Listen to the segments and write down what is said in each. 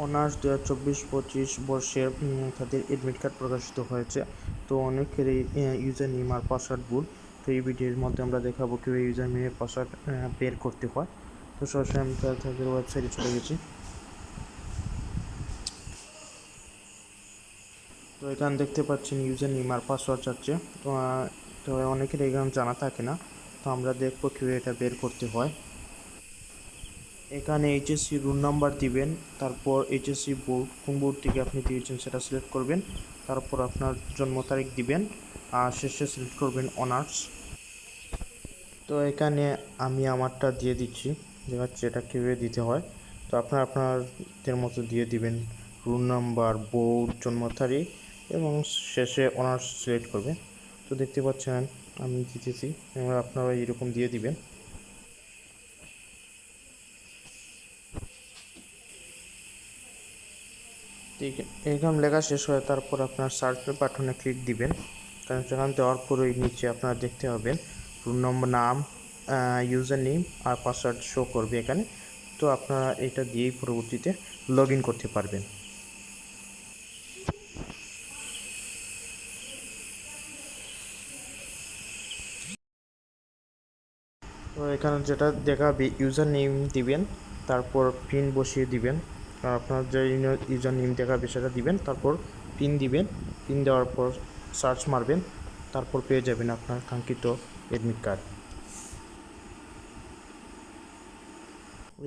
Honours 2024-25 বর্ষের তাদের admit card প্রকাশিত হয়েছে। তো অনেকেরই ইউজার নেম আর পাসওয়ার্ড ভুল। তো এই ভিডিওর মধ্যে আমরা দেখাবো কীভাবে ইউজার নেম পাসওয়ার্ড বের করতে হয়। তো সরাসরি আমি তাদের ওয়েবসাইটে চলে গেছি। তো এখানে দেখতে পাচ্ছেন ইউজার নেম আর পাসওয়ার্ড চাচ্ছে। তো অনেকের এখানে জানা থাকে না। তো আমরা দেখবো কীভাবে এটা বের করতে হয়। এখানে এইচএসসি রোল নাম্বার দিবেন, তারপর এইচএসসি বোর্ড, কোন বোর্ড থেকে আপনি দিয়েছেন সেটা সিলেক্ট করবেন, তারপর আপনার জন্ম তারিখ দিবেন, আর শেষে সিলেক্ট করবেন অনার্স। তো এখানে আমি আমারটা দিয়ে দিচ্ছি, দেখাচ্ছি এটা কীভাবে দিতে হয়। তো আপনারা আপনাদের মতো দিয়ে দিবেন রোল নাম্বার, বোর্ড, জন্ম তারিখ এবং শেষে অনার্স সিলেক্ট করবেন। তো দেখতে পাচ্ছেন আমি দিতেছি, আপনারা এরকম দিয়ে দিবেন। এরকম লেখা শেষ হয়, তারপর আপনার সার্চ বাটনে ক্লিক দিবেন। কারণ সেখানে দেওয়ার পরেই নিচে আপনারা দেখতে পাবেন রুম নম্বর, নাম, ইউজার নেম আর পাসওয়ার্ড শো করবে এখানে। তো আপনারা এটা দিয়েই পরবর্তীতে লগ ইন করতে পারবেন। তো এখানে যেটা দেখাবে ইউজার নেম দিবেন, তারপর পিন বসিয়ে দিবেন। আর আপনার যে ইউজার নেম দেখাবে সেটা দিবেন, তারপর পিন দিবেন। পিন দেওয়ার পর সার্চ মারবেন, তারপর পেয়ে যাবেন আপনার কাঙ্ক্ষিত এডমিট কার্ড।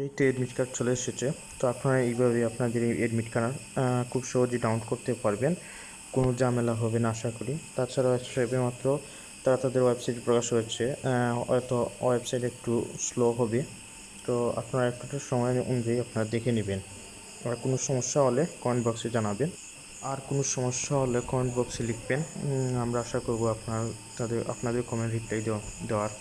এই তো এডমিট কার্ড চলে এসেছে। তো আপনারা এইভাবে আপনাদের এই এডমিট কার্ড খুব সহজেই ডাউনলোড করতে পারবেন, কোনো ঝামেলা হবে না আশা করি। তাছাড়া মাত্র তারা তাদের ওয়েবসাইট প্রকাশ হয়েছে, হয়তো ওয়েবসাইট একটু স্লো হবে। তো আপনারা একটু সময় অনুযায়ী আপনারা দেখে নেবেন। আর কোনো সমস্যা হলে কমেন্ট বক্সে জানাবেন। আর কোনো সমস্যা হলে কমেন্ট বক্সে লিখবেন, আমরা আশা করব আপনাদের কমেন্ট রিপ্লাই দেওয়ার।